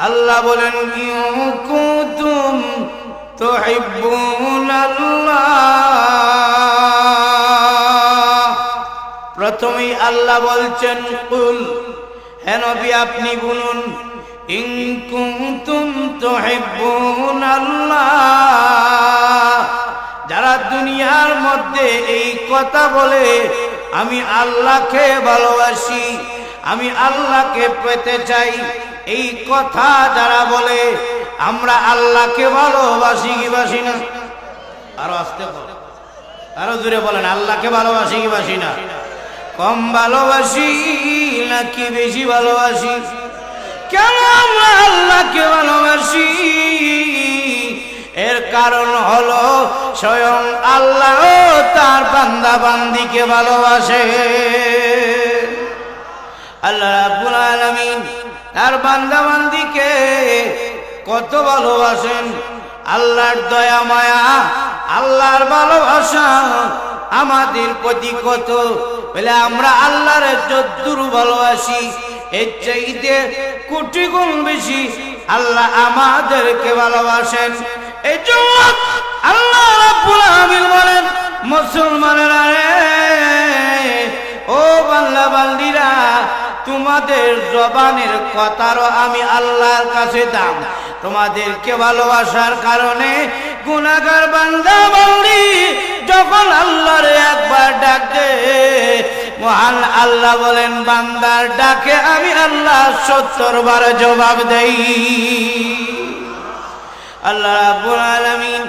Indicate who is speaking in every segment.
Speaker 1: আল্লাহ বলেন ইন কুনতুম তুহিব্বুনাল্লাহ। প্রথমেই আল্লাহ বলছেন কুল, হে নবী আপনি বলুন ইন কুনতুম তুহিব্বুনাল্লাহ। যারা দুনিয়ার মধ্যে এই কথা বলে আমি আল্লাহকে ভালোবাসি, আমি আল্লাহকে পেতে চাই, এই কথা যারা বলে আমরা আল্লাহকে ভালোবাসি কি বাসি না? আরো আস্তে বল, আরো জোরে বলেন, আল্লাহকে ভালোবাসি কি বাসি না? কম ভালোবাসি নাকি বেশি ভালোবাসি? কেন আমরা আল্লাহকে ভালোবাসি? এর কারণ হলো স্বয়ং আল্লাহ তার বান্দা বান্দিকে ভালোবাসে। আল্লাহ রাব্বুল আলামিন তার বান্দা বান্দিকে কত ভালোবাসেন। আল্লাহর দয়া মায়া, আল্লাহর ভালোবাসা আমাদের প্রতি কত, বলে আমরা আল্লাহর যদ্দুর ভালোবাসি এর চাইতে কোটি গুণ বেশি আল্লাহ আমাদেরকে ভালোবাসেন। এই জন্য আল্লাহ রাব্বুল আলামিন বলেন, মুসলমানেরা রে, ও বান্দা বান্দীরা, তোমাদের জবানের কথারও আমি আল্লাহর কাছে দাম। তোমাদেরকে ভালোবাসার কারণে গুনাহগার বান্দা বান্দি যখন আল্লাহর একবার ডাকে, মহান আল্লাহ বলেন বান্দার ডাকে আমি আল্লাহ 70 বার জবাব দেই। আল্লাহ রাব্বুল আলামিন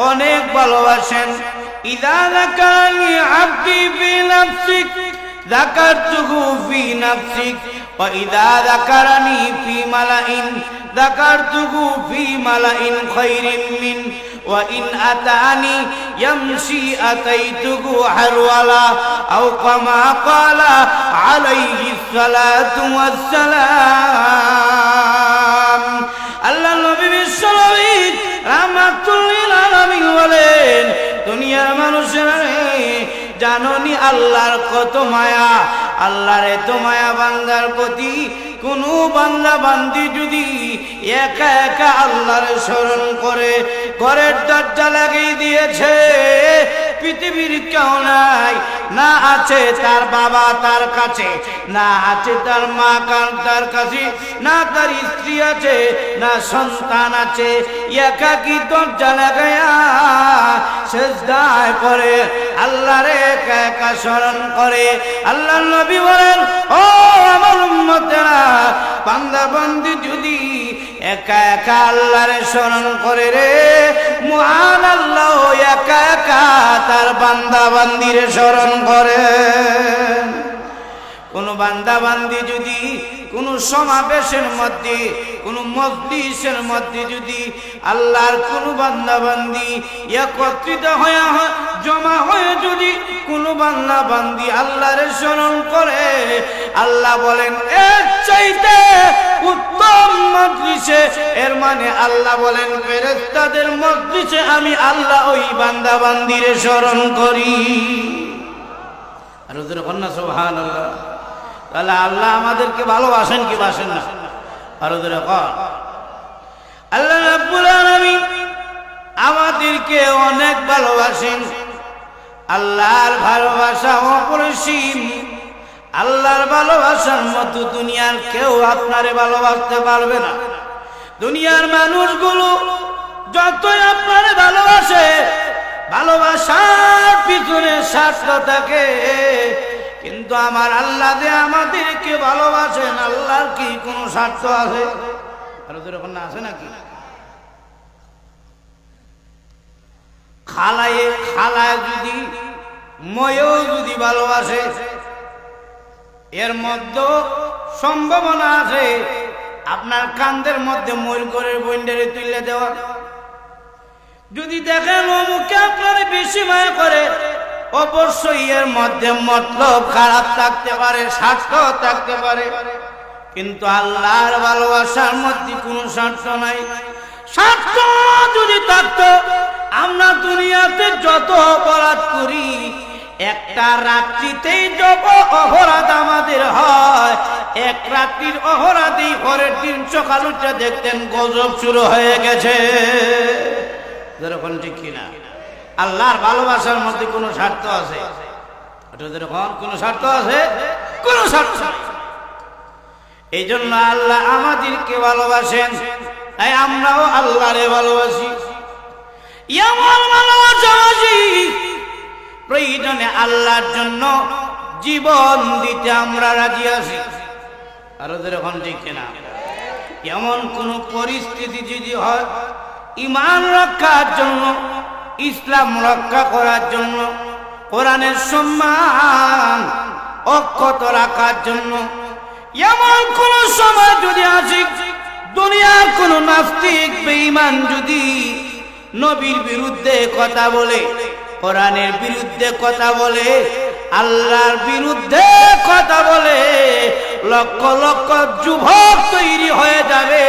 Speaker 1: অনেক ভালোবাসেন। ইযা যাকারানি আবদি ফি নাফসিক যাকারতুহু ফি নাফসিক ওয়া ইযা যাকারানি ফি মালাইন যাকারতুহু ফি মালাইন খায়রিন মিন ওয়া ইন আতানি ইয়ামশি আতাইতুহু হারওয়ালা আও কামা ক্বালা আলাইহিস সালাতু ওয়াস সালাম। আল্লাহ নবী বিশ্বনবী রাহমাতুল লিল আলামিন বলেন, দুনিয়ার মানুষেরা জানোনি আল্লাহর কত মায়া। আল্লাহর এত মায়া বান্দার প্রতি, কোন বান্দা বান্দি যদি একা একা আল্লাহর স্মরণ করে, ঘরের দরজা লাগিয়ে দিয়েছে, পৃথিবীর কেউ নাই, না আছে তার বাবা তার কাছে, না আছে তার মা তার কাছে, না তার স্ত্রী আছে, না সন্তান আছে, একাকী দরজা লাগায়া সিজদায় পড়ে আল্লাহর একা একা স্মরণ করে। আল্লাহর নবী বলেন, ও আমার উম্মতেরা, বান্দা বান্দি যদি একা একা আল্লাহর স্মরণ করে রে, মহান আল্লাহ একা একা তার বান্দা বান্দির স্মরণ করে। কোন বান্দা বান্দি যদি কোন সমাবেশের মধ্যে, কোন মজলিসের মধ্যে যদি আল্লাহর কোন বান্দা বান্দি একত্রিত হয়ে জমা হয়ে যদি কোন বান্দা বান্দি আল্লাহর স্মরণ করে, আল্লাহ বলেন এর চাইতে উত্তম মজলিসে, এর মানে আল্লাহ বলেন ফেরেশতাদের মজলিসে আমি আল্লাহ ওই বান্দা বান্দির স্মরণ করি। আর ওদের কন্যা সুবহানাল্লাহ। তাহলে আল্লাহ আমাদেরকে ভালোবাসেন কি বাসেন না? আর ওদের আল্লাহ রাব্বুল আলামিন আমাদেরকে অনেক ভালোবাসেন। আল্লাহর ভালোবাসা অপরিসীম। আল্লাহর ভালোবাসার মতো দুনিয়ার কেউ আপনারে ভালোবাসতে পারবে না। দুনিয়ার মানুষগুলো যতই আপনারে ভালোবাসে, ভালোবাসার পিছনে স্বার্থ থাকে, কিন্তু আমার আল্লাহ যে আমাদেরকে ভালোবাসেন, আল্লাহর কি কোনো স্বার্থ আছে? আর ওদের ওখানে আছে নাকি? খালায় যদি ময়ও যদি ভালোবাসে, এর মধ্যে সম্ভাবনা আছে আপনার কান্দের মধ্যে ময়ূর করে বইন্ডারে তুলে দেওয়া। যদি দেখেন অমুকে আপনার বেশি মায়া করে, অবশ্যই এর মধ্যে মতলব খারাপ থাকতে পারে, স্বার্থ থাকতে পারে, কিন্তু আল্লাহর ভালোবাসার মধ্যে কোনো স্বার্থ নাই। স্বার্থ যদি থাকতো, আমরা দুনিয়াতে যত অপরাধ করি, একটা রাত্রিতেই যত অপরাধ আমাদের হয়, এক রাত্রির অহরাদি পরের দিন সকাল উঠে দেখতেন গজব শুরু হয়ে গেছে। যেরকম ঠিক কিনা? আল্লাহর ভালোবাসার মধ্যে কোনো স্বার্থ আছে? যেরকম কোনো স্বার্থ আছে? কোনো স্বার্থ নেই। এই জন্য আল্লাহ আমাদেরকে ভালোবাসেন, তাই আমরাও আল্লাহরে ভালোবাসি। এমন ভালোবাসি প্রয়োজনে আল্লাহর জন্য জীবন দিতে আমরা রাজি আছি। আরো যেরকম ঠিক কিনা? এমন কোন পরিস্থিতি যদি হয়, ঈমান রক্ষার জন্য, ইসলাম রক্ষা করার জন্য, কোরআনের সম্মান অক্ষত রাখার জন্য, এমন কোন সময় যদি আসে দুনিয়ার কোন নাস্তিক বেঈমান যদি নবীর বিরুদ্ধে কথা বলে, কোরআনের বিরুদ্ধে কথা বলে, আল্লাহর বিরুদ্ধে কথা বলে, লক্ষ লক্ষ যুবক তৈরি হয়ে যাবে,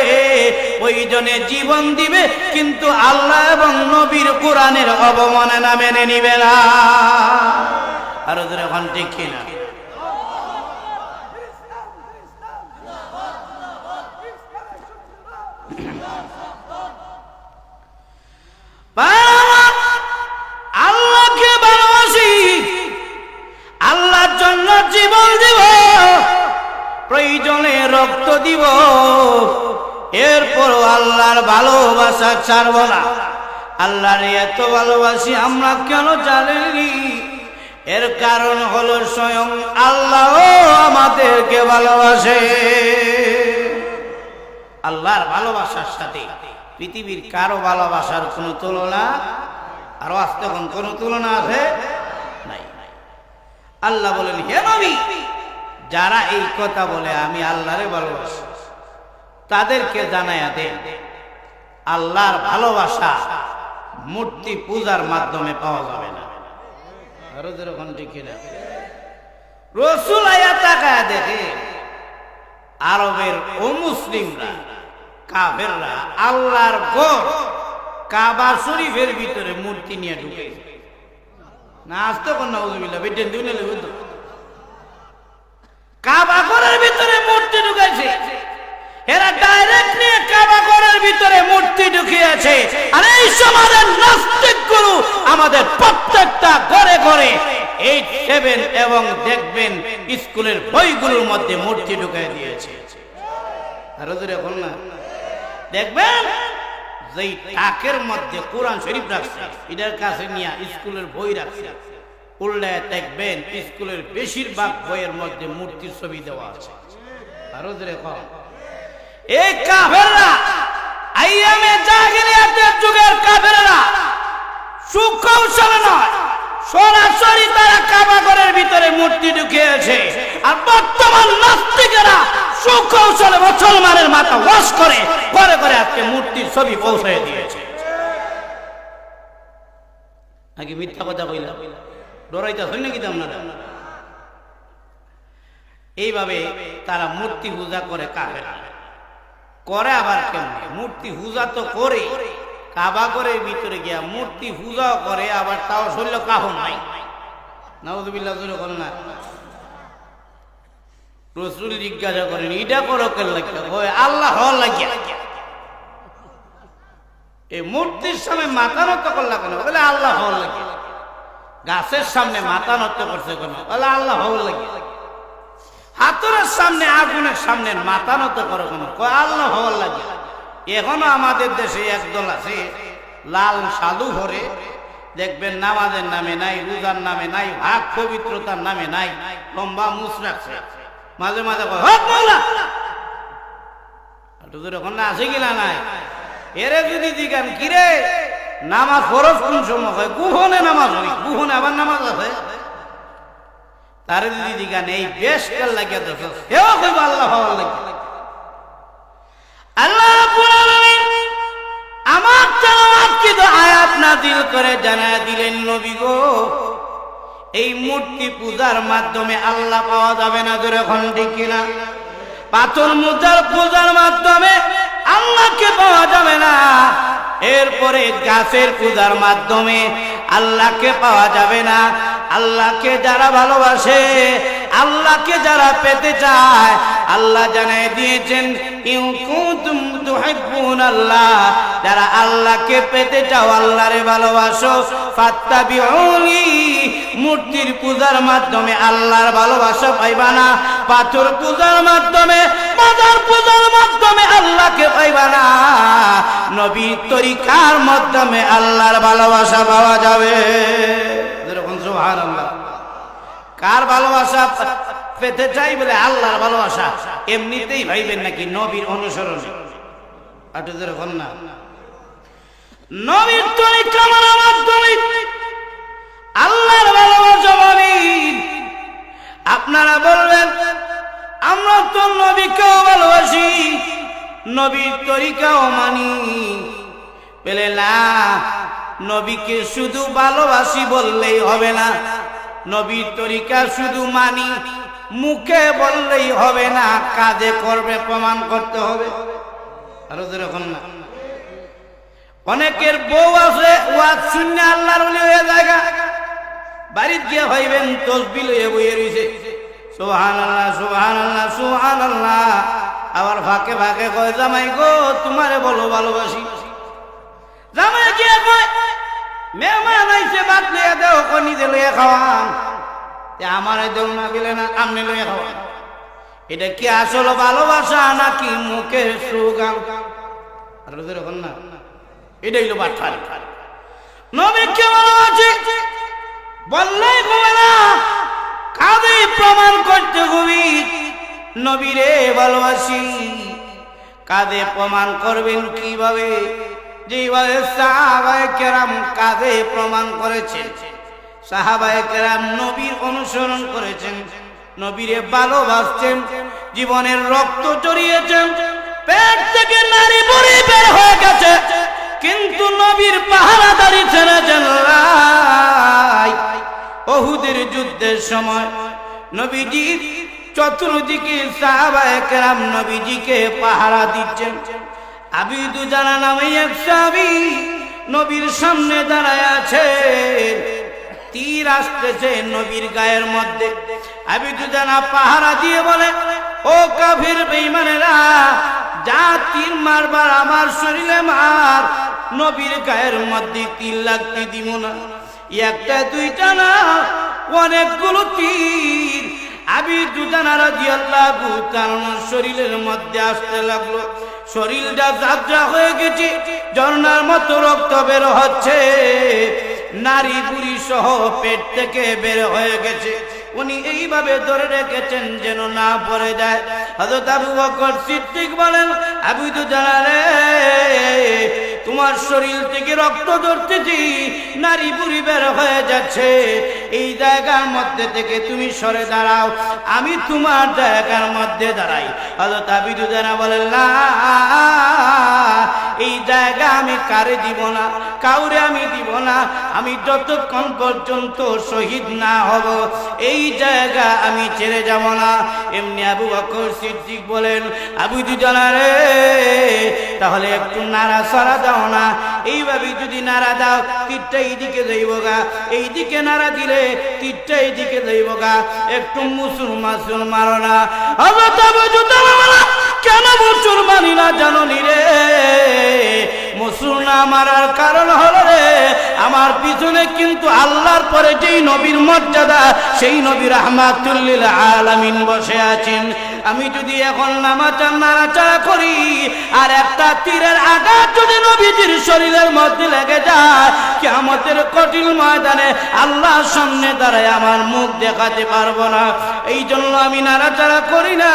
Speaker 1: ওইজনে জীবন দিবে, কিন্তু আল্লাহ এবং নবীর কোরআনের অবমাননা মেনে নিবে না। আর ওদের এখন ঠিক কিনা? আল্লাহকে ভালোবাসি, আল্লাহর জন্য জীবন দিব, প্রয়োজনে রক্ত দিব, এরপর আল্লাহর ভালোবাসা ছাড়ব না। আল্লাহর এত ভালোবাসি আমরা কেন জানি? এর কারণ হলো স্বয়ং আল্লাহ আমাদেরকে ভালোবাসে। আল্লাহর ভালোবাসার সাথে পৃথিবীর কারো ভালোবাসার কোনো তুলনা, আরো আসতে কোন তুলনা আছে? নাই। আল্লাহ বলেন, হে নবী, যারা এই কথা বলে আমি আল্লাহরে ভালোবাসি, তাদেরকে জানায়া দেন আল্লাহর ভালোবাসা মূর্তি পূজার মাধ্যমে পাওয়া যাবে না। আরো যেরকম ঠিক কিনা? রাসূল আয়া তাকায়া দেখে আরবের অমুসলিমরা, কাফেররা আল্লাহর ঘর কাবা শরীফের ভিতরে মূর্তি নিয়ে ঢুকে না। আসতে কোন নাউযুবিল্লাহ বেটেন দিনে লইব তো। কাবা ঘরের ভিতরে মূর্তি ঢুকেছে, এরা ডাইরেক্ট নিয়ে কাবা ঘরের ভিতরে মূর্তি ঢুকিয়েছে। আর এই সমাজের নাস্তিকগুলো আমাদের প্রত্যেকটা ঘরে ঘরে 8, 7 এবং দেখবেন স্কুলের বইগুলোর মধ্যে মূর্তি ঢুকিয়ে দিয়েছে। আর ওদের এখন না দেখবেন যেই টাকের মধ্যে কোরআন শরীফ রাখছে, এটার কাছে নিয়ে স্কুলের বই রাখছে, উল্লে দেখবেন স্কুলের বেশিরভাগ বইয়ের মধ্যে মূর্তির ছবি দেওয়া আছে। আর ওদের এখন এই কাফেররা, আইয়ামে জাহিলিয়াতের যুগের কাফেররা সুকৌশলে নয়, সরাসরি তারা কাবা ঘরের ভিতরে মূর্তি ঢুকিয়েছে। আর বর্তমান নাস্তিকেরা সুকৌশলে মুসলমানের মাথা ওয়াশ করে করে করে আজকে মূর্তির ছবি পৌঁছে দিয়েছে। নাকি মিথ্যা কথা কইলাম? ডরাইতেছেন নাকি আপনারা? এইভাবে তারা মূর্তি পূজা করে, কাফেররা করে। আবার কেমন মূর্তি পূজা তো করে, কাবা ঘরের ভিতরে গিয়া মূর্তি পূজাও করে, আবার তাও শরীর কাফন নাই। নাউযুবিল্লাহ বলেন না। রাসূল জিজ্ঞাসা করেন, এটা করো কেন লাগিয়া? কয় আল্লাহ হওয়ার লাগিয়া। এই মূর্তির সামনে মাথা নত করলা কেন? বলে আল্লাহ হওয়ার লাগিয়া। গাছের সামনে মাথা নত করছে কেন? বলে আল্লাহ হওয়ার লাগিয়া। হাতুরের সামনে, আগুনের সামনে মাথা নত করো কেন? কয় আল্লাহ হওয়ার লাগিয়া। এখনো আমাদের দেশে একদল আছে, লাল সাধু ভরে দেখবেন নামাজের নামে নাই, রোজার নামে নাই, ভাগ পবিত্রতার নামে নাই, লম্বা মুছ রাখছে, মাঝে মাঝে আছে কিনা নাই। এরে যদি জিজ্ঞান কিরে নামাজ ফরজ কোন সময় হয়? গুহনে নামাজ হয়, গুহনে আবার নামাজ আছে। তারে যদি জিজ্ঞান এই বেশ কাল লাগিয়া দেখ, হেও কইব আল্লাহ হওয়ার লাগে। আল্লাহ রাব্বুল আলামিন আমার তেলাওয়াতকৃত আয়াত নাযিল করে জানায়া দিলেন, নবী গো, এই মূর্তি পূজার মাধ্যমে আল্লাহ পাওয়া যাবে না। যখন ঠিক কিনা? পাথর পূজার মাধ্যমে আল্লাহকে পাওয়া যাবে না। এরপরে গাছের পূজার মাধ্যমে আল্লাহকে পাওয়া যাবে না। আল্লাহকে যারা ভালোবাসে, আল্লাহকে যারা পেতে চায়, আল্লাহ জানাই দিয়েছেন ইন কুনতুম তুহিব্বুনাল্লাহ, যারা আল্লাহকে পেতে চাও, আল্লাহরে ভালোবাসো, ফাত্তাবিউনি, মূর্তির পূজার মাধ্যমে আল্লাহর ভালোবাসা পাইবা না, পাথর পূজার মাধ্যমে, মাজার পূজার মাধ্যমে আল্লাহকে পাইবা না, নবীর তরিকার মাধ্যমে আল্লাহর ভালোবাসা পাওয়া যাবে। যেরকম সুবহানাল্লাহ। কার ভালোবাসা পেতে চাই বলে আল্লাহর ভালোবাসা, এমনিতেই ভাইবেন নাকি নবীর অনুসরণ? আটু যেরকম না, নবীর তরিকা মানার মাধ্যমে আল্লাহর ভালোবাসা পাবেন। আপনারা বলবেন আমরা তো নবীকেও ভালোবাসি, নবীর তরিকাও মানি, বলে না, নবীকে শুধু ভালোবাসি বললেই হবে না, নবীর তরিকা শুধু মানি মুখে বললেই হবে না, কাজে করবে, প্রমাণ করতে হবে। আরো যেরকম না, অনেকের বউ আছে ওয়াজ শুনে আল্লাহর ওলি হয়ে জায়গা, বাড়িতে গিয়ে হইবেন তসবিহ লইয়া বইয়ে রইছে, সুবহানাল্লাহ সুবহানাল্লাহ সুবহানাল্লাহ, আবার ফাঁকে ফাঁকে কয় জামাই গো তোমারে বলো ভালোবাসি। জামাই গিয়ে কয় মেহমান আইছে ভাত লইয়া দেও, কই নিজে লইয়া খাওয়ান, আমারে দেও না গেলে না আমনে লইয়া খাওয়ান। এটা কি আসল ভালোবাসা নাকি মুখের স্লোগান? আর এরকম না, এটাই হলো বাটফারি। নবীকে ভালোবাসি বললেই হবে না, কাজে প্রমাণ করতে হবে। নবীরে ভালোবাসি কাজে প্রমাণ করবেন কিভাবে? যেভাবে সাহাবায়ে কেরাম কাজে প্রমাণ করেছেন, সাহাবায়ে কেরাম নবীর অনুসরণ করেছেন, নবীরে ভালোবাসছেন, জীবনের রক্ত জড়িয়েছেন, পেট থেকে নারী বুড়ি বের হয়ে গেছে, কিন্তু নবীর পাহারাদারি ছেড়েছেন। উহুদের যুদ্ধের সময় নবীজি চতুর্দিকে সাহাবায়ে কেরাম নবীজিকে পাহারা দিচ্ছেন। আবু দুজানা নামে এক সাহাবী নবীর সামনে দাঁড়ায় আছে, তীর আসতেছে নবীর গায়ের মধ্যে। আবু দুজানা পাহারা দিয়ে বলে, ও কাফির বেঈমানেরা, যা তীর মারবার আমার শরীরে মার, নবীর গায়ের মধ্যে তীর লাগতে দিব না। একটা দুইটা না, অনেকগুলো তীর আবু দুজানা রাদিয়াল্লাহু তাআলা শরীরের মধ্যে আসতে লাগলো। শরীরটা যাত্রা হয়ে গেছে, ঝর্ণার মতো রক্ত বের হচ্ছে, নারী বুড়ি সহ পেট থেকে বের হয়ে গেছে। উনি এইভাবে ধরে রেখেছেন যেন না পড়ে যায়। হযরত আবু বকর সিদ্দিক বলেন, আবু দুজানা রে, তোমার শরীর থেকে রক্ত ঝরতেছে, নারী বুড়ি বের হয়ে যাচ্ছে, এই জায়গার মধ্যে থেকে তুমি সরে দাঁড়াও, আমি তোমার জায়গার মধ্যে দাঁড়াই। হযরত আবু দুজানা বলেন, না, এই জায়গা আমি কারে দিব না, কাউরে আমি দিব না, আমি যতক্ষণ পর্যন্ত শহীদ না হব এই জায়গা আমি ছেড়ে যাব না। এমনি আবু বকর সিদ্দিক বলেন, আবু দুজানা রে, তাহলে একটু নাড়া সাড়া দাও না, এইভাবে যদি নাড়া দাও তীরটা এইদিকে যাইব গা, এইদিকে নাড়া দিলে তীরটা এইদিকে যাইব গা, একটু মুসুর মারো না। হযরত আবু দুজানা বলে, কেন মুসুর মানি না জানি রে? মুসুর না মারার কারণ হলো রে, আমার পিছনে কিন্তু আল্লাহর পরে যেই নবীর মর্যাদা, সেই নবী রাহমাতুল লিল আলামিন বসে আছেন। আমি যদি এখন নামাজ নাড়াচাড়া করি আর একটা তীরের আঘাত যদি নবীজির শরীরের মধ্যে লেগে যায়, কিয়ামতের কঠিন ময়দানে আল্লাহর সামনে দাঁড়ায় আমার মুখ দেখাতে পারবো না। এই জন্য আমি নাড়াচাড়া করি না।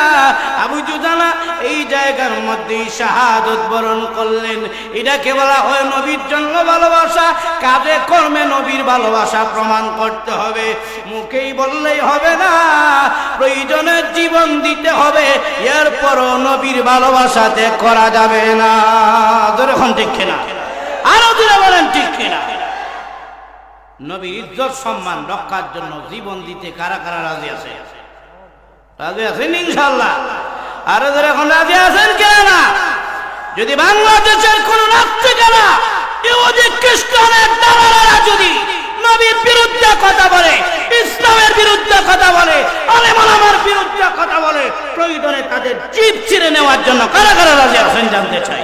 Speaker 1: আবু দুজানা এই জায়গার মধ্যেই শাহাদত বরণ করলেন। এটাকে বলা হয় নবীর জন্য ভালোবাসা। কাজে কর্মে নবীর ভালোবাসা প্রমাণ করতে হবে, মুখেই বললেই হবে না, প্রয়োজনে জীবন দিতে হবে, এরপরও নবীর ভালোবাসা ত্যাগ করা যাবে না। যখন ঠিক কিনা, আরো দূরে বলেন ঠিক কিনা। নবীর ইজ্জত সম্মান রক্ষার জন্য জীবন দিতে কারা কারা রাজি আছে? রাজি আছেন ইনশাআল্লাহ? আরো দূরে এখন রাজি আছেন কেন না? যদি বাংলাদেশের কোন নাস্তিকেরা ইহুদি খ্রিস্টানের দালালেরা যদি নবীর বিরুদ্ধে কথা বলে, ইসলামের বিরুদ্ধে কথা বলে, আলেম ওলামার বিরুদ্ধে কথা বলে, প্রয়োজনে তাদের জিভ ছিঁড়ে নেওয়ার জন্য কারা কারা রাজি আছেন জানতে চাই।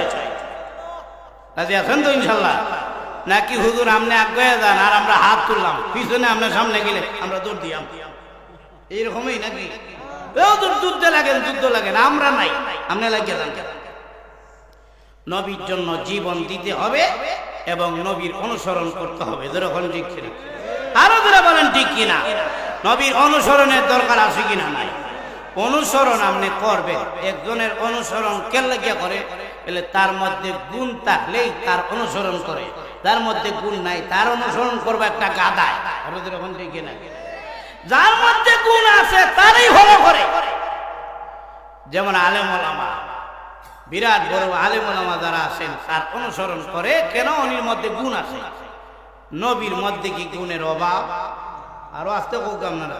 Speaker 1: রাজি আছেন তো ইনশাল্লাহ? নাকি হুজুর আপনি আগে যান আর আমরা হাত তুললাম, পিছনে আপনার সামনে গেলে আমরা দৌড় দিলাম, এইরকমই নাকি? যুদ্ধ লাগেন, যুদ্ধ লাগেন, আমরা নাই, আপনি লাগিয়ে যান। নবীর জন্য জীবন দিতে হবে এবং নবীর অনুসরণ করতে হবে। যেরকম ঠিক কিনা? আরো যারা বলেন ঠিক কিনা? নবীর অনুসরণের দরকার আছে কিনা? নাই। অনুসরণ আপনি করবেন। একজনের অনুসরণ কে লাগিয়া করে? বলে তার মধ্যে গুণ থাকলেই তার অনুসরণ করে, তার মধ্যে গুণ নাই তার অনুসরণ করবে একটা গাধায়। আরো যেরকম ঠিক কিনা? যার মধ্যে গুণ আছে তারই ফলো করে। যেমন আলেম ওলামা, বিরাট বড় আলেম ওলামা যারা আছেন তার অনুসরণ করে। কেন? উনির মধ্যে গুণ আছে। নবীর মধ্যে কি গুণের অভাব? আরো আসতে হোক আপনারা,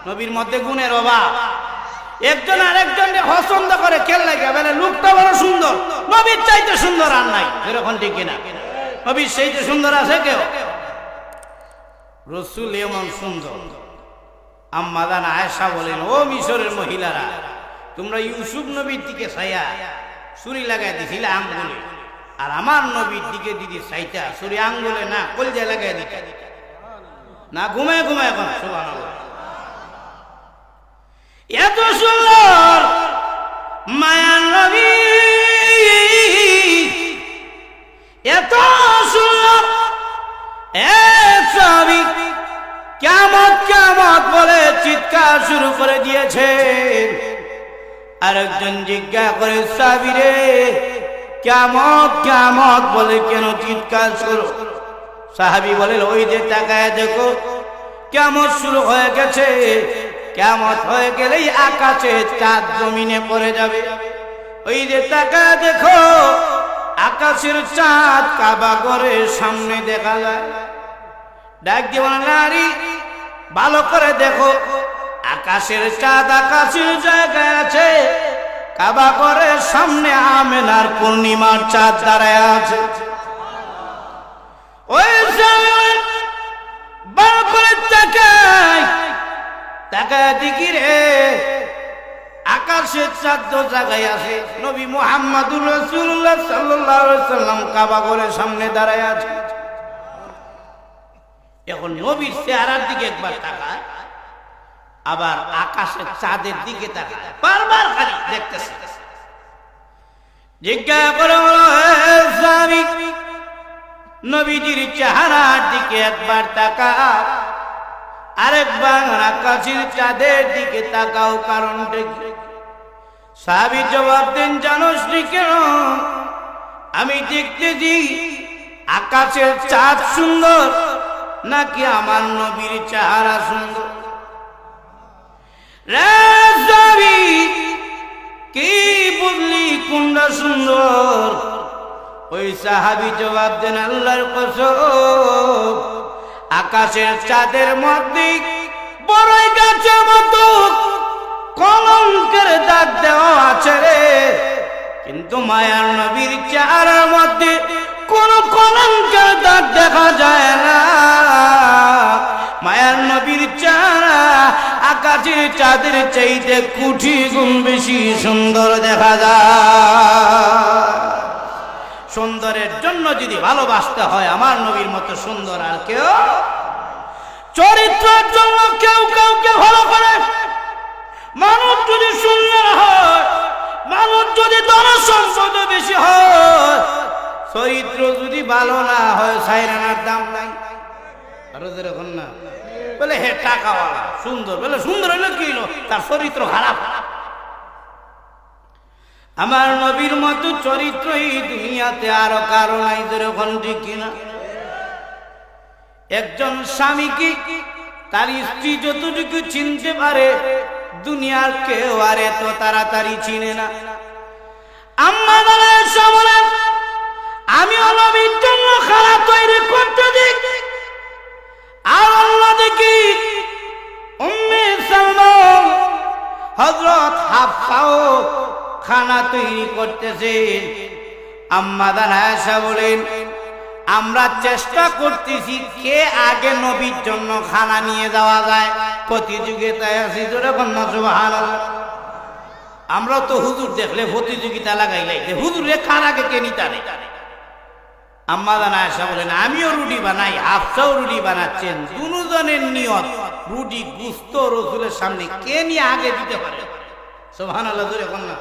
Speaker 1: নবীর মধ্যে গুণের অভাব। একজন আরেকজনকে পছন্দ করে, কেন লাগে? বলে লোকটা বড় সুন্দর, নবীর চাইতে সুন্দর আর নাই। এরকম ঠিক কিনা? নবীর চাইতে সুন্দর আছে কেউ? রাসূল এমন সুন্দর। আম্মা জান আয়েশা বলেন, ও মিশরের মহিলারা, তোমরা ইউসুফ নবীর দিকে ছায়া ছুরি লাগাই দিছিলে আঙ্গুলে, আর আমার নবীর দিকে দিদি চাইতা ছুরি আঙ্গুলে না কলজা লাগাই দিতে না, ঘুমায় ঘুমায়। এখন সুবহানাল্লাহ, এত সুন্দর মায়ার নবী, এত সুন্দর ছবি, কিয়ামত কিয়ামত বলে চিৎকার শুরু করে দিয়েছেন। আরেকজন জিজ্ঞাসা করে, সাহাবীরে কিয়ামত কিয়ামত বলে কেন চিৎকার শুরু? সাহাবী বলেন, ওই যে তাকায় দেখো, কিয়ামত শুরু হয়ে গেছে। কিয়ামত হয়ে গেলেই আকাশে চাঁদ জমিনে পড়ে যাবে। ওই যে তাকায় দেখো, আকাশের চাঁদ কাবা ঘরের সামনে দেখা যায়। ডাক দিয়ে নারী, ভালো করে দেখো, আকাশের চাঁদ আকাশের জায়গায় আছে, কাবা ঘরের সামনে আমেনার পূর্ণিমার চাঁদ দাঁড়ায় আছে। ওই ভালো করে তাকায়, তাকায় দেখি রে, আকাশের চাঁদ তো জায়গায় আছে, নবী মুহাম্মদুর রাসূলুল্লাহ সাল্লাল্লাহু আলাইহি সাল্লাম কাবা ঘরের সামনে দাঁড়ায় আছে। এখন নবীর চেহারার দিকে একবার তাকায়, আবার আকাশের চাঁদের দিকে তাকায়, বারবার খালি দেখতেছে। জিজ্ঞাসা করে, নবীজির চেহারার দিকে একবার তাকাও, আরেকবার আকাশের চাঁদের দিকে তাকাও, কারণটা কি? সাহাবী জবাব দেন, জানোস নি কেন? আমি দেখতেছি আকাশের চাঁদ সুন্দর নাকি আমার নবীর চেহারা সুন্দর? রে কি বুঝলি কোনটা সুন্দর? ওই সাহাবী জবাব দেন, আল্লাহর কসম, আকাশের চাঁদের মধ্যে বড়ই গাছের মতো কলঙ্কের দাগ দেওয়া আছে রে, কিন্তু মায়ার নবীর চেহারার মধ্যে কোন কলঙ্কের দাগ দেখা যায় না। মায়ার নবীর চেহারা আকাশের চাঁদের চাইতে কোটি গুণ বেশি সুন্দর দেখা যায়। সুন্দরের জন্য যদি ভালোবাসতে হয়, আমার নবীর মতো সুন্দর আর কেউ। চরিত্রের জন্য কেউ কাউকে ভালো করে। মানুষ যদি সুন্দর হয়, মানুষ যদি ধন সম্পদ বেশি হয়, চরিত্র যদি ভালো না হয়, সাইরানার দাম নাই। আরো যেরকম না বলে, হে টাকাওয়ালা সুন্দর, বলে সুন্দর হইলো কি হইলো, তার চরিত্র খারাপ। আমার নবীর মতো চরিত্র এই দুনিয়াতে আরো কারো নাই। যেরকম ঠিক কিনা? একজন স্বামীকে তার স্ত্রী যতটুকু চিনতে পারে, দুনিয়ার কেউ আর এত তাড়াতাড়ি চিনে না। আম্মা বলেন, আমি নবীর জন্য খানা তৈরি করতে দিক, আর আল্লাহ দেখি উম্মে সালমান হযরত হাফসাও খানা তৈরি করতেছে। আম্মা জান আয়েশা বলেন আমরা চেষ্টা করতেছি কে আগে নবীর জন্য খানা নিয়ে যাওয়া যায়, প্রতিযোগিতায় আছি। জোরে বলুন সুবহানাল্লাহ। আমরা তো হুজুর দেখলে প্রতিযোগিতা লাগাইলাই হুজুরে কার আগে কে নিতে নেই। আম্মা জান আয়েশা বলেন আমিও রুটি বানাই, হাফসাও রুটি বানাচ্ছেন, দুজনের নিয়ত রুটি গুস্ত রাসূলের সামনে কে নিয়ে আগে দিতে পারে। সুবহানাল্লাহ জোরে বলুন না।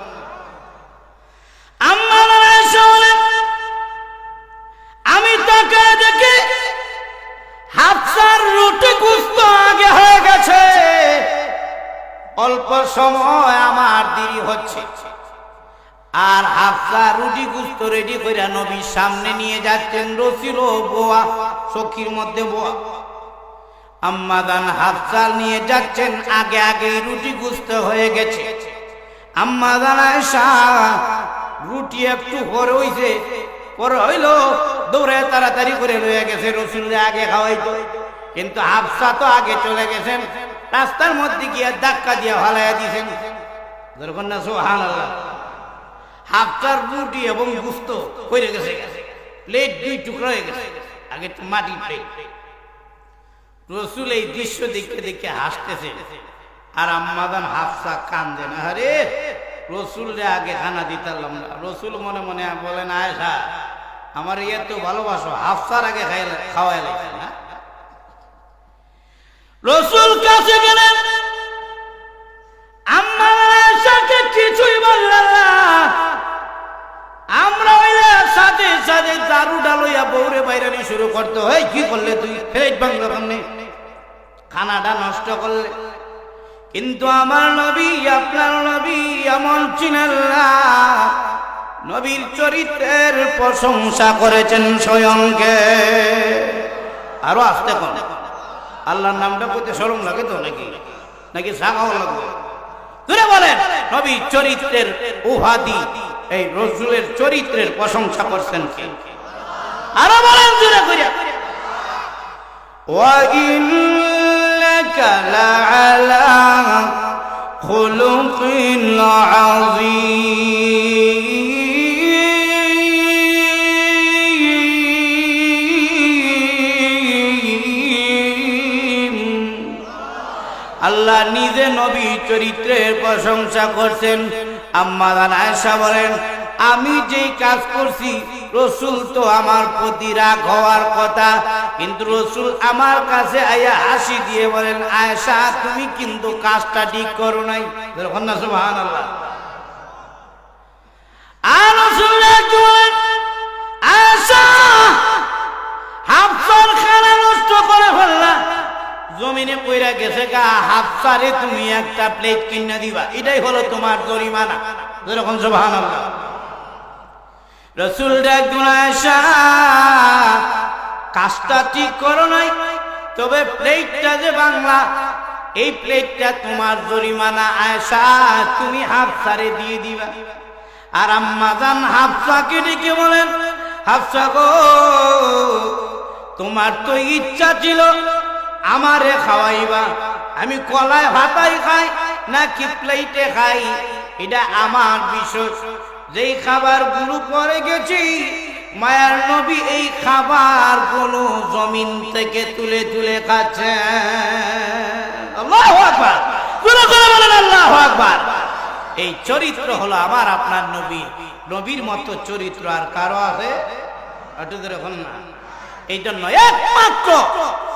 Speaker 1: আম্মা জান আয়েশা বলেন আমি তাকে দেখে হাফসার রুটি গুস্ত আগে হয়ে গেছে, অল্প সময় আমার দেরি হচ্ছে। আর হাফসা রুটি গুস্ত রেডি করে নবীর সামনে নিয়ে যাচ্ছেন। রসুল বোয়া সখীর মধ্যে বোয়া। আম্মা জান হাফসা নিয়ে যাচ্ছেন, আগে আগে রুটি গুস্ত হয়ে গেছে। আম্মা জান আয়েশা রুটি একটু পরে হইছে, পরে হইল দৌড়ে তাড়াতাড়ি করে লয়ে গেছে রসুলের আগে খাওয়াইতো। কিন্তু হাফসা তো আগে চলে গেছেন, রাস্তার মধ্যে গিয়ে ধাক্কা দিয়ে ফালাইয়া দিয়েছেন। যখন না সুবহানাল্লাহ। হাফসার রুটি এবং গুস্ত হয়ে গেছে, প্লেট দুই টুকরা হয়ে গেছে, আগে তো মাটির প্লেট। রসুল এই দৃশ্য দেখে দেখে হাসতেছে, আর আম্মা জান হাফসা কান্দে না। আরে রসুলরে আগে খানা দিতাম না। রসুল মনে মনে বলেন আয়েশা আমার এত ভালোবাসো, হাফসার আগে খাওয়াই লাগছে না। রসুল কাছে গেলেন, আম্মা আয়েশাকে কিছুই বললেন না। আমরা হইলে সাথে সাথে দারুটা লইয়া বউরে বাইরানি শুরু করতে হয়। কি করলে তুই ফেরেজ বাংলা কেমনে খানাটা নষ্ট করলে? কিন্তু আমার নবী আপনার নবী এমন ছিলেন না। নবীর চরিত্রের প্রশংসা করেছেন স্বয়ংকে। আরো আসতে কম আল্লাহর নামটা বলতে শরম লাগে তো নাকি নাকি সাগাও লাগবে? তুই বলেন নবীর চরিত্রের উহাদি এই রসুলের চরিত্রের প্রশংসা করছেন কে? আরো বলেন জোরে কইরা। ওয়া ইন্নাকা লাআলা খুলুকিন আযীম। আল্লাহ নিজে নবী চরিত্রের প্রশংসা করছেন। আম্মা জান আয়েশা বলেন আমি যেই কাজ করছি রসুল তো আমার প্রতি রাগ হওয়ার কথা, কিন্তু রসুল আমার কাছে আয়া হাসি দিয়ে বলেন আয়েশা তুমি কিন্তু কাজটা ঠিক করো নাই। সুবহানাল্লাহ। আর রসুল বলেন আয়েশা হাফসার খানা নষ্ট করে ফেললা, জমিনে পইরা গেছে গা, হাফসারে তুমি একটা প্লেট কিনে দিবা, এটাই হলো তোমার জরিমানা। যেরকম সুবহানাল্লাহ। রসুল ডাকলেন আয়েশা কাজটা ঠিক করো নাই, তবে প্লেটটা যে বাংলা এই প্লেটটা তোমার জরিমানা। আয়েশা তুমি হাফসারে দিয়ে দিবা। আর আম্মা জান হাফসাকে ডেকে বলেন হাফসা গো তোমার তো ইচ্ছা ছিল আমারে খাওয়াইবা, আমি কলায় ভাতাই খাই নাকি প্লেটে খাই এটা আমার বিষয়। যেই খাবার গুলো পরে গেছি মায়ার নবী এই খাবার গুলো জমিন থেকে তুলে তুলে খাচ্ছেন। আল্লাহু আকবার। আল্লাহু আকবার। এই চরিত্র হলো আমার আপনার নবী। নবীর মতো চরিত্র আর কারো আছে? একটু দেখুন না। এই জন্য একমাত্র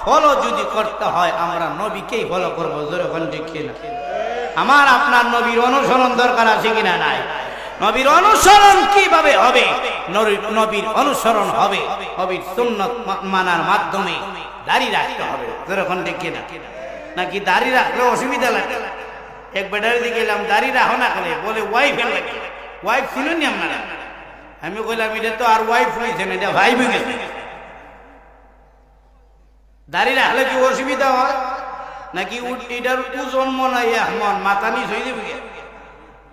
Speaker 1: ফলো যদি করতে হয় আমরা নবীকেই ফলো করবো। যেরকম ঠিক না? আমার আপনার নবীর অনুসরণ দরকার আছে কিনা নাই? নবীর অনুসরণ কিভাবে হবে? নবীর অনুসরণ হবে নবীর সুন্নাত মানার মাধ্যমে। দাড়ি রাখতে হবে। যেরকম ঠিক না? নাকি দাড়ি রাখলে অসুবিধা লাগে? এক বেটার দিকে এলাম দাড়ি রাখো না করে বলে ওয়াইফ লাগে। ওয়াইফ ছিল নি আপনারা? আমি কইলাম এটা তো আর ওয়াইফ হয়েছেন, এটা ভাই হয়ে গেছে। দাড়ি রাখলে কি অসুবিধা হয় নাকি? এটার ওজন মনে হয় মন মাথা নিচ হয়ে যাবে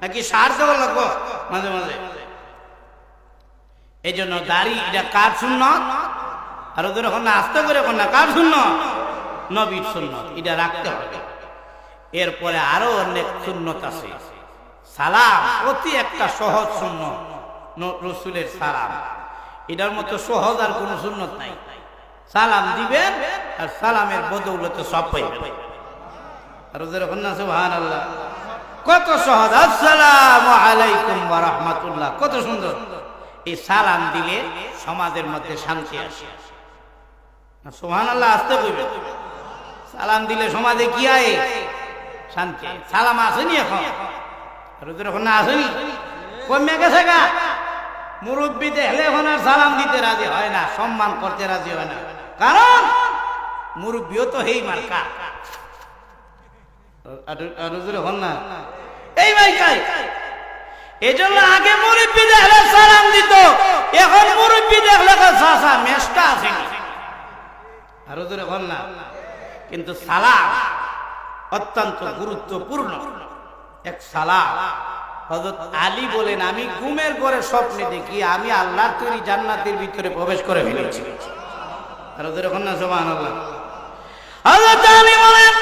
Speaker 1: নাকি সার দেওয়া লাগবো মাঝে মাঝে? এই জন্য দাড়ি এটা কার সুন্নত? আর ওদের এখন আস্তে করে এখন না কার সুন্নত? নবীর সুন্নত। এটা রাখতে হবে। এরপরে আরো অনেক সুন্নত আছে। সালাম অতি একটা সহজ সুন্নত। রসুলের সালাম। এটার মতো সহজ আর কোনো সুন্নত নাই। সালাম দিবেন আর সালামের বদৌলতে সব পাইবেন। আর যেরকম না সুবহানাল্লাহ, কত সহজ। আসসালামু আলাইকুম ওয়া রাহমাতুল্লাহ, কত সুন্দর। এই সালাম দিলে সমাজের মধ্যে শান্তি আসে। সুবহানাল্লাহ, আসতে কইবেন। সালাম দিলে সমাজে কি আয়? শান্তি। সালাম আসেনি এখন? আর যেরকম না আসেনি, কমে গেছে গা। মুরব্বী দেখলে এখন আর সালাম দিতে রাজি হয় না, সম্মান করতে রাজি হয় না। কারণ মুরব্বীও তো হেই মার্কা। এই মার্কাই। এই জন্য আগে মুরব্বী দেখলে সালাম দিত, এখন মুরব্বী দেখলে চাচা মেশটা আসেনি। আর যখন না, কিন্তু সালাম অত্যন্ত গুরুত্বপূর্ণ এক সালাম। হযরত আলী বলেন, আমি ঘুমের ঘরে স্বপ্নে দেখি আমি আল্লাহর তৈরি জান্নাতের ভিতরে প্রবেশ করে ফেলেছি। আর যখন না সুবহানাল্লাহ। হযরত আলী বলেন,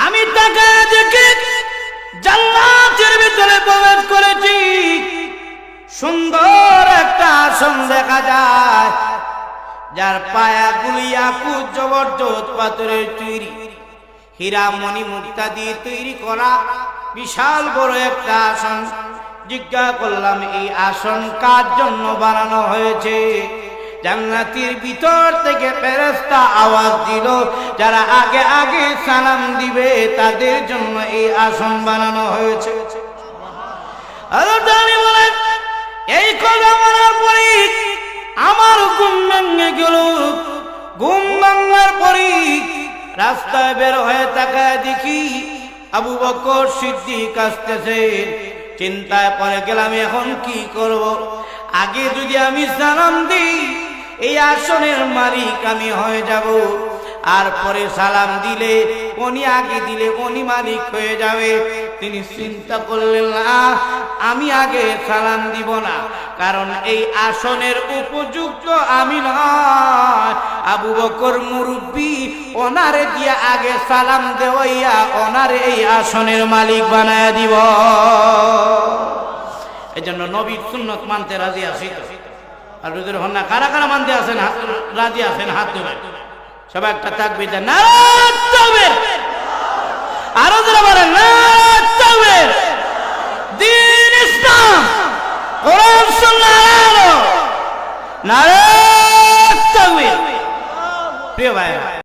Speaker 1: আমি তাকায় দেখি জান্নাতের ভিতরে প্রবেশ করেছি। সুন্দর একটা আসন দেখা যায়, যার পায়াগুলি ইয়াকুত জবরদস্ত পাথরের তৈরি, হীরা মণি মুক্তা দিয়ে তৈরি করা বিশাল বড় একটা আসন। জিজ্ঞাসা করলাম, এই আসন কার জন্য বানানো হয়েছে? জান্নাতের ভিতর থেকে ফেরেশতা আওয়াজ দিল, যারা আগে আগে সালাম দিবে তাদের জন্য এই আসন বানানো হয়েছে। এই কথা বলার পরে আমার ঘুম ভেঙে গেল। ঘুম ভাঙার পরে রাস্তায় বের হয়ে তাকায় দেখি আবু বকর সিদ্দিক আসতেছে। চিন্তায় পড়ে গেলাম, এখন কি করব? আগে যদি আমি সালাম দিই এই আসনের মালিক আমি হয়ে যাব, আর পরে সালাম দিলে উনি আগে দিলে উনি মালিক হয়ে যাবে। তিনি চিন্তা করলেন, না আমি আগে সালাম দিব না, কারণ এই আসনের উপযুক্ত আমি নয়। আবু বকর মুরব্বী, ওনারে দিয়ে আগে সালাম দেওয়াইয়া ওনারে এই আসনের মালিক বানায়া দিব। এই জন্য নবীর সুন্নত মানতে রাজি আছি তো। আর যখন না কারা কারা মানতে আছেন রাজি আছেন হাত তুলে সবাই একটা তাকবীর দেন, নারায়ে তাকবীর।